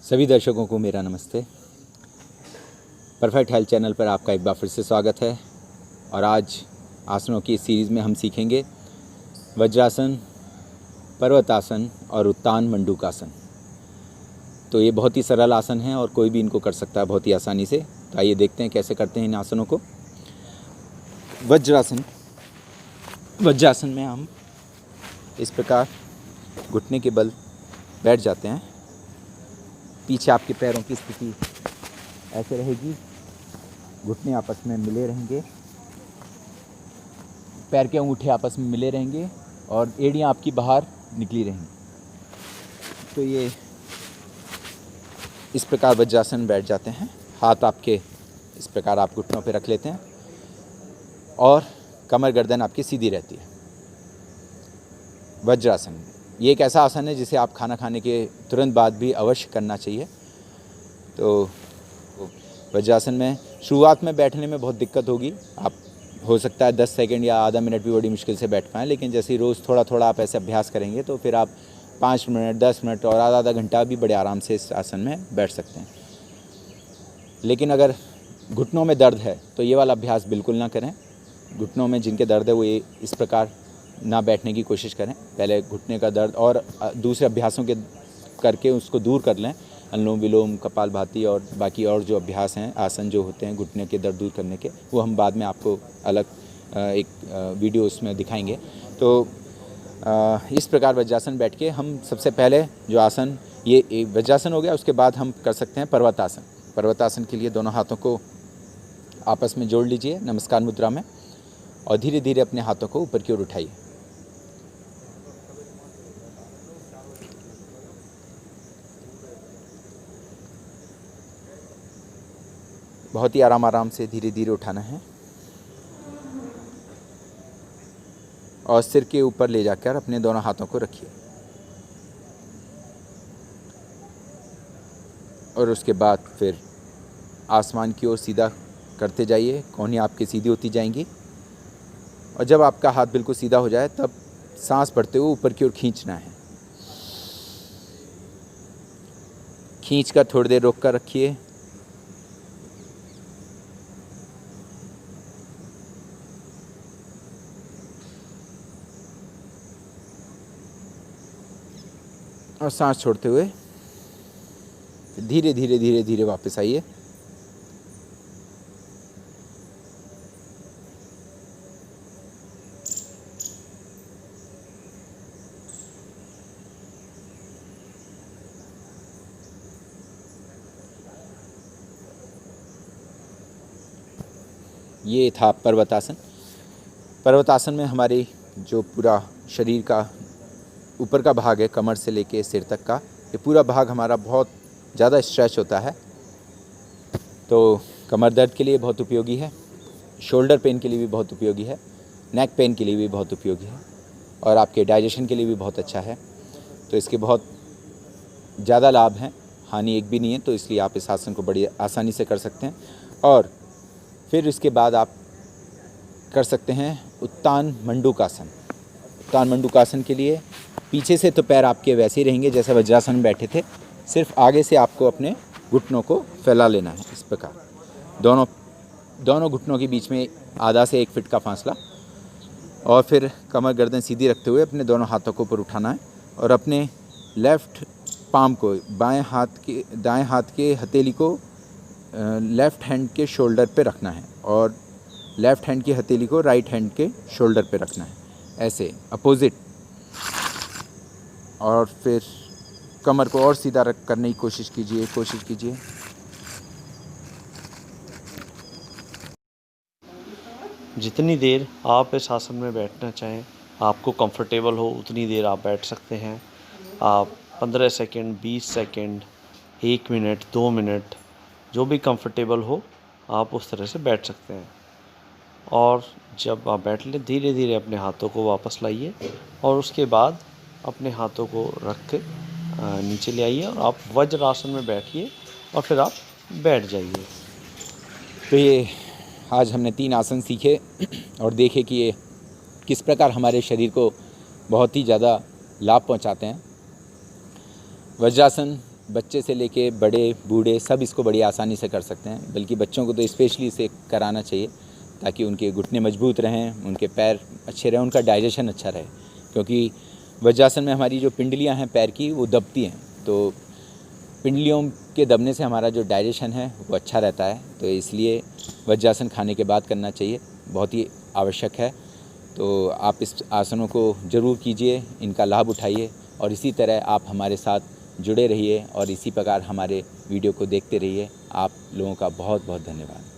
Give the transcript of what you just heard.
सभी दर्शकों को मेरा नमस्ते। परफेक्ट हेल्थ चैनल पर आपका एक बार फिर से स्वागत है। और आज आसनों की इस सीरीज़ में हम सीखेंगे वज्रासन, पर्वतासन और उत्तान मंडूकासन। तो ये बहुत ही सरल आसन हैं और कोई भी इनको कर सकता है बहुत ही आसानी से। तो आइए देखते हैं कैसे करते हैं इन आसनों को। वज्रासन में हम इस प्रकार घुटने के बल बैठ जाते हैं। पीछे आपके पैरों की स्थिति ऐसे रहेगी, घुटने आपस में मिले रहेंगे, पैर के अंगूठे आपस में मिले रहेंगे और एड़ियाँ आपकी बाहर निकली रहेंगी। तो ये इस प्रकार वज्रासन बैठ जाते हैं। हाथ आपके इस प्रकार आप घुटनों पे रख लेते हैं और कमर गर्दन आपकी सीधी रहती है। वज्रासन ये एक ऐसा आसन है जिसे आप खाना खाने के तुरंत बाद भी अवश्य करना चाहिए। तो वज्रासन में शुरुआत में बैठने में बहुत दिक्कत होगी। आप हो सकता है 10 सेकंड या आधा मिनट भी बड़ी मुश्किल से बैठ पाएँ, लेकिन जैसे ही रोज़ थोड़ा थोड़ा आप ऐसे अभ्यास करेंगे तो फिर आप 5 मिनट, 10 मिनट और आधा घंटा भी बड़े आराम से इस आसन में बैठ सकते हैं। लेकिन अगर घुटनों में दर्द है तो ये वाला अभ्यास बिल्कुल ना करें। घुटनों में जिनके दर्द है वो ये इस प्रकार ना बैठने की कोशिश करें। पहले घुटने का दर्द और दूसरे अभ्यासों के करके उसको दूर कर लें। अनुलोम विलोम, कपालभाति और बाकी और जो अभ्यास हैं, आसन जो होते हैं घुटने के दर्द दूर करने के, वो हम बाद में आपको अलग एक वीडियो उसमें दिखाएंगे। तो इस प्रकार वज्रासन बैठ के हम सबसे पहले जो आसन, ये वज्रासन हो गया। उसके बाद हम कर सकते हैं पर्वतासन। पर्वतासन के लिए दोनों हाथों को आपस में जोड़ लीजिए नमस्कार मुद्रा में और धीरे धीरे अपने हाथों को ऊपर की ओर उठाइए। बहुत ही आराम से धीरे धीरे उठाना है और सिर के ऊपर ले जाकर अपने दोनों हाथों को रखिए। और उसके बाद फिर आसमान की ओर सीधा करते जाइए। कोहनी आपकी सीधी होती जाएंगी और जब आपका हाथ बिल्कुल सीधा हो जाए तब सांस भरते हुए ऊपर की ओर खींचना है। खींच कर थोड़ी देर रोक कर रखिए। और सांस छोड़ते हुए धीरे धीरे वापस आइए। ये था पर्वतासन। पर्वतासन में हमारी जो पूरा शरीर का ऊपर का भाग है, कमर से लेके सिर तक का, ये पूरा भाग हमारा बहुत ज़्यादा स्ट्रेच होता है। तो कमर दर्द के लिए बहुत उपयोगी है, शोल्डर पेन के लिए भी बहुत उपयोगी है, नेक पेन के लिए भी बहुत उपयोगी है और आपके डाइजेशन के लिए भी बहुत अच्छा है। तो इसके बहुत ज़्यादा लाभ हैं, हानि एक भी नहीं है। तो इसलिए आप इस आसन को बड़ी आसानी से कर सकते हैं। और फिर इसके बाद आप कर सकते हैं उत्तान मंडूकासन। उत्तान मंडूकासन के लिए पीछे से तो पैर आपके वैसे ही रहेंगे जैसे वज्रासन में बैठे थे, सिर्फ आगे से आपको अपने घुटनों को फैला लेना है इस प्रकार। दोनों घुटनों के बीच में आधा से 1 फीट का फासला। और फिर कमर गर्दन सीधी रखते हुए अपने दोनों हाथों को ऊपर उठाना है और अपने लेफ़्ट पाम को दाएं हाथ के हथेली को लेफ़्ट हैंड के शोल्डर पे रखना है और लेफ़्ट हैंड की हथेली को राइट हैंड के शोल्डर पे रखना है, ऐसे अपोजिट। और फिर कमर को और सीधा करने की कोशिश कीजिए। जितनी देर आप इस आसन में बैठना चाहें, आपको कंफर्टेबल हो उतनी देर आप बैठ सकते हैं। आप 15 सेकंड, 20 सेकंड, 1 मिनट, 2 मिनट, जो भी कंफर्टेबल हो आप उस तरह से बैठ सकते हैं। और जब आप बैठ लें, धीरे धीरे अपने हाथों को वापस लाइए और उसके बाद अपने हाथों को रख के नीचे ले आइए और आप वज्रासन में बैठिए और फिर आप बैठ जाइए। तो ये आज हमने 3 आसन सीखे और देखे कि ये किस प्रकार हमारे शरीर को बहुत ही ज़्यादा लाभ पहुंचाते हैं। वज्रासन बच्चे से लेके बड़े बूढ़े सब इसको बड़ी आसानी से कर सकते हैं, बल्कि बच्चों को तो स्पेशली इसे कराना चाहिए ताकि उनके घुटने मजबूत रहें, उनके पैर अच्छे रहें, उनका डाइजेशन अच्छा रहे। क्योंकि वज्रासन में हमारी जो पिंडलियां हैं पैर की वो दबती हैं, तो पिंडलियों के दबने से हमारा जो डाइजेशन है वो अच्छा रहता है। तो इसलिए वज्रासन खाने के बाद करना चाहिए, बहुत ही आवश्यक है। तो आप इस आसनों को ज़रूर कीजिए, इनका लाभ उठाइए और इसी तरह आप हमारे साथ जुड़े रहिए और इसी प्रकार हमारे वीडियो को देखते रहिए। आप लोगों का बहुत बहुत धन्यवाद।